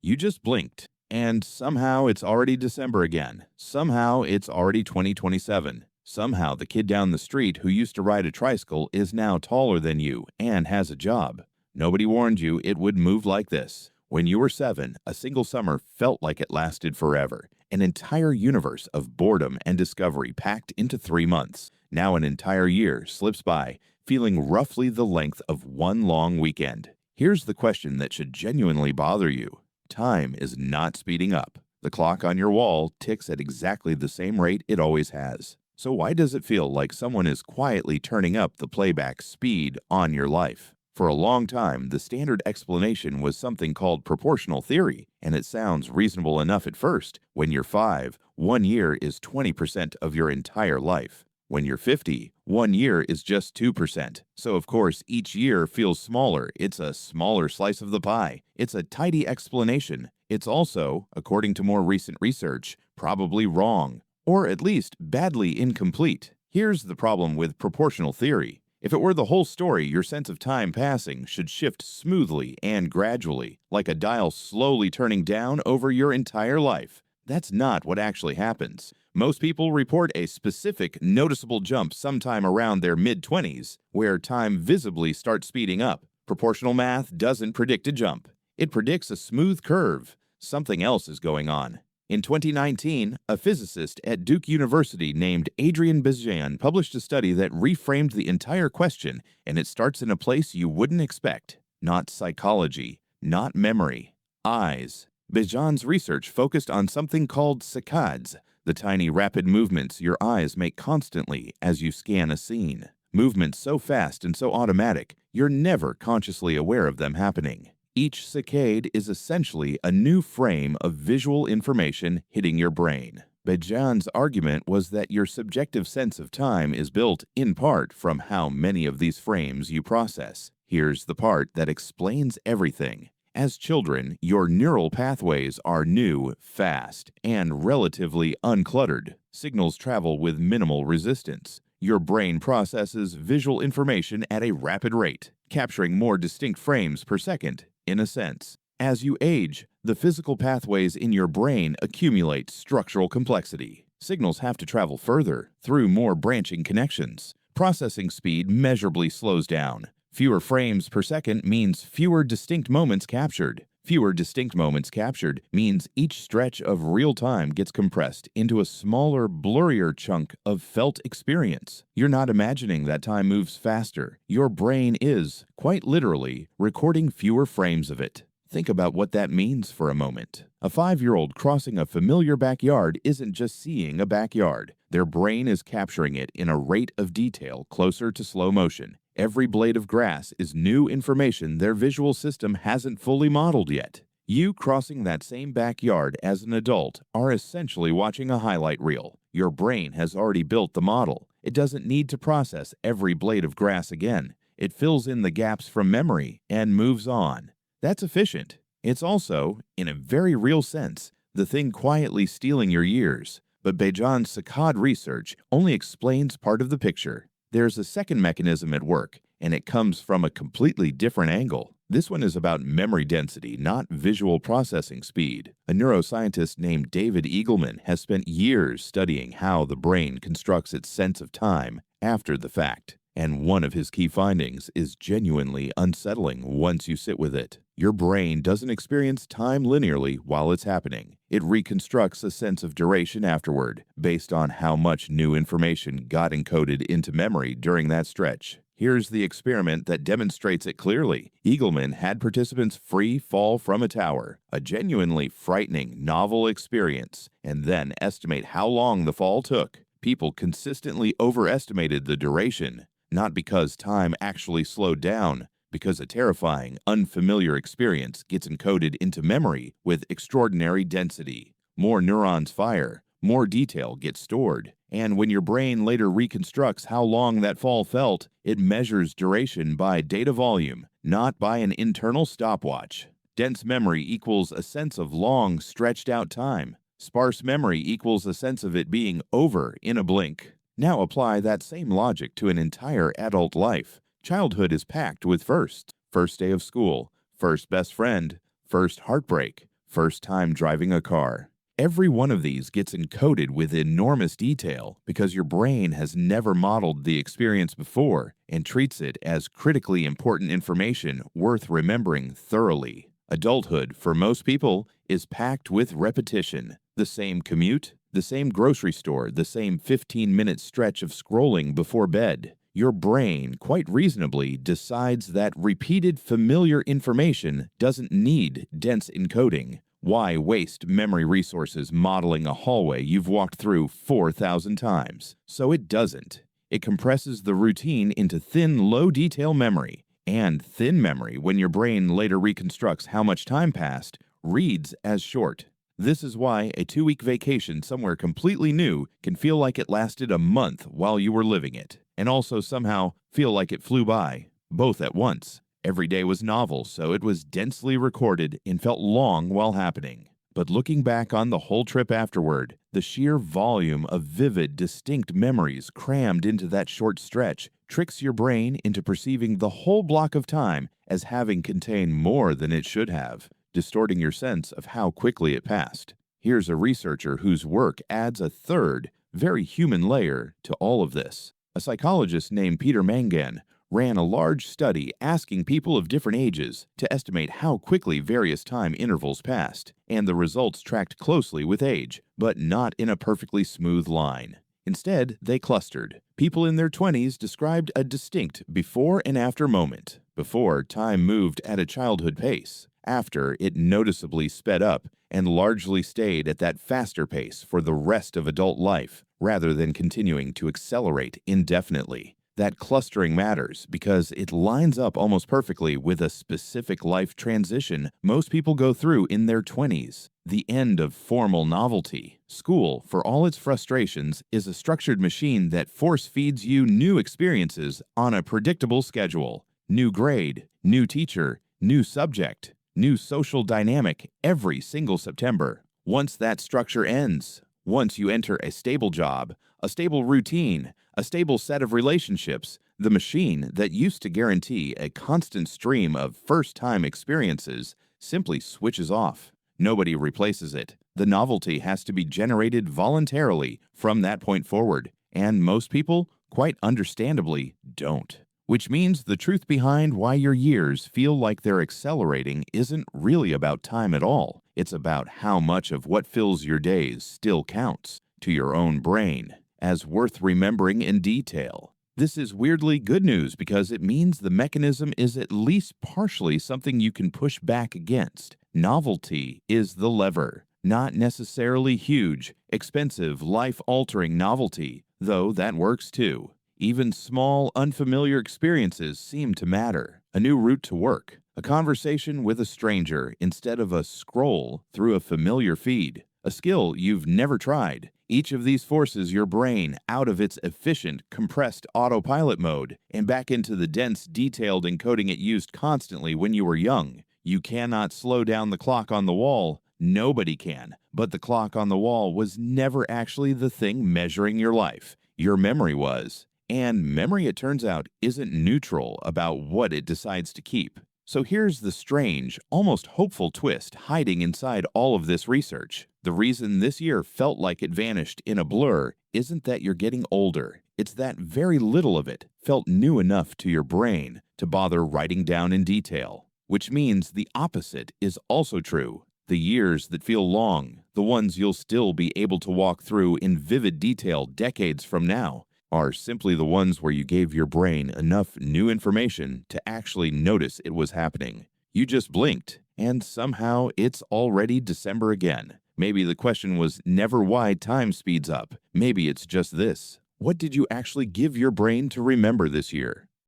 You just blinked, and somehow it's already December again. Somehow it's already 2027. Somehow the kid down the street who used to ride a tricycle is now taller than you and has a job. Nobody warned you it would move like this. When you were 7, a single summer felt like it lasted forever. An entire universe of boredom and discovery packed into 3 months. Now an entire year slips by, feeling roughly the length of one long weekend. Here's the question that should genuinely bother you. Time is not speeding up. The clock on your wall ticks at exactly the same rate it always has. So why does it feel like someone is quietly turning up the playback speed on your life? For a long time, the standard explanation was something called proportional theory, and it sounds reasonable enough at first. When you're 5, 1 year is 20% of your entire life. When you're 50, 1 year is just 2%. So of course, each year feels smaller. It's a smaller slice of the pie. It's a tidy explanation. It's also, according to more recent research, probably wrong, or at least badly incomplete. Here's the problem with proportional theory. If it were the whole story, your sense of time passing should shift smoothly and gradually, like a dial slowly turning down over your entire life. That's not what actually happens. Most people report a specific, noticeable jump sometime around their mid-20s, where time visibly starts speeding up. Proportional math doesn't predict a jump. It predicts a smooth curve. Something else is going on. In 2019, a physicist at Duke University named Adrian Bejan published a study that reframed the entire question, and it starts in a place you wouldn't expect. Not psychology, not memory, eyes. Bejan's research focused on something called saccades, the tiny rapid movements your eyes make constantly as you scan a scene. Movements so fast and so automatic, you're never consciously aware of them happening. Each saccade is essentially a new frame of visual information hitting your brain. Bejan's argument was that your subjective sense of time is built, in part, from how many of these frames you process. Here's the part that explains everything. As children, your neural pathways are new, fast, and relatively uncluttered. Signals travel with minimal resistance. Your brain processes visual information at a rapid rate, capturing more distinct frames per second. In a sense, as you age, the physical pathways in your brain accumulate structural complexity. Signals have to travel further, through more branching connections. Processing speed measurably slows down. Fewer frames per second means fewer distinct moments captured. Fewer distinct moments captured means each stretch of real time gets compressed into a smaller, blurrier chunk of felt experience. You're not imagining that time moves faster. Your brain is, quite literally, recording fewer frames of it. Think about what that means for a moment. A 5-year-old crossing a familiar backyard isn't just seeing a backyard. Their brain is capturing it in a rate of detail closer to slow motion. Every blade of grass is new information their visual system hasn't fully modeled yet. You crossing that same backyard as an adult are essentially watching a highlight reel. Your brain has already built the model. It doesn't need to process every blade of grass again. It fills in the gaps from memory and moves on. That's efficient. It's also, in a very real sense, the thing quietly stealing your years. But Bejan's saccade research only explains part of the picture. There's a second mechanism at work, and it comes from a completely different angle. This one is about memory density, not visual processing speed. A neuroscientist named David Eagleman has spent years studying how the brain constructs its sense of time after the fact. And one of his key findings is genuinely unsettling once you sit with it. Your brain doesn't experience time linearly while it's happening. It reconstructs a sense of duration afterward, based on how much new information got encoded into memory during that stretch. Here's the experiment that demonstrates it clearly. Eagleman had participants free fall from a tower, a genuinely frightening, novel experience, and then estimate how long the fall took. People consistently overestimated the duration, not because time actually slowed down, because a terrifying, unfamiliar experience gets encoded into memory with extraordinary density. More neurons fire, more detail gets stored, and when your brain later reconstructs how long that fall felt, it measures duration by data volume, not by an internal stopwatch. Dense memory equals a sense of long, stretched-out time. Sparse memory equals a sense of it being over in a blink. Now apply that same logic to an entire adult life. Childhood is packed with firsts. First day of school, first best friend, first heartbreak, first time driving a car. Every one of these gets encoded with enormous detail because your brain has never modeled the experience before and treats it as critically important information worth remembering thoroughly. Adulthood, for most people, is packed with repetition. The same commute, the same grocery store, the same 15-minute stretch of scrolling before bed. Your brain, quite reasonably, decides that repeated familiar information doesn't need dense encoding. Why waste memory resources modeling a hallway you've walked through 4,000 times? So it doesn't. It compresses the routine into thin, low-detail memory. And thin memory, when your brain later reconstructs how much time passed, reads as short. This is why a 2-week vacation somewhere completely new can feel like it lasted a month while you were living it, and also somehow feel like it flew by, both at once. Every day was novel, so it was densely recorded and felt long while happening. But looking back on the whole trip afterward, the sheer volume of vivid, distinct memories crammed into that short stretch tricks your brain into perceiving the whole block of time as having contained more than it should have, distorting your sense of how quickly it passed. Here's a researcher whose work adds a third, very human layer to all of this. A psychologist named Peter Mangan ran a large study asking people of different ages to estimate how quickly various time intervals passed, and the results tracked closely with age, but not in a perfectly smooth line. Instead, they clustered. People in their 20s described a distinct before and after moment. Before, time moved at a childhood pace. After, it noticeably sped up and largely stayed at that faster pace for the rest of adult life, rather than continuing to accelerate indefinitely. That clustering matters because it lines up almost perfectly with a specific life transition most people go through in their 20s. The end of formal novelty. School, for all its frustrations, is a structured machine that force-feeds you new experiences on a predictable schedule. New grade, new teacher, new subject, new social dynamic every single September. Once that structure ends, once you enter a stable job, a stable routine, a stable set of relationships, the machine that used to guarantee a constant stream of first-time experiences simply switches off. Nobody replaces it. The novelty has to be generated voluntarily from that point forward, and most people, quite understandably, don't. Which means the truth behind why your years feel like they're accelerating isn't really about time at all. It's about how much of what fills your days still counts, to your own brain, as worth remembering in detail. This is weirdly good news because it means the mechanism is at least partially something you can push back against. Novelty is the lever, not necessarily huge, expensive, life-altering novelty, though that works too. Even small, unfamiliar experiences seem to matter. A new route to work, a conversation with a stranger instead of a scroll through a familiar feed, a skill you've never tried. Each of these forces your brain out of its efficient, compressed autopilot mode and back into the dense, detailed encoding it used constantly when you were young. You cannot slow down the clock on the wall. Nobody can. But the clock on the wall was never actually the thing measuring your life. Your memory was. And memory, it turns out, isn't neutral about what it decides to keep. So here's the strange, almost hopeful twist hiding inside all of this research. The reason this year felt like it vanished in a blur isn't that you're getting older. It's that very little of it felt new enough to your brain to bother writing down in detail. Which means the opposite is also true. The years that feel long, the ones you'll still be able to walk through in vivid detail decades from now, are simply the ones where you gave your brain enough new information to actually notice it was happening. You just blinked, and somehow it's already December again. Maybe the question was never why time speeds up. Maybe it's just this. What did you actually give your brain to remember this year?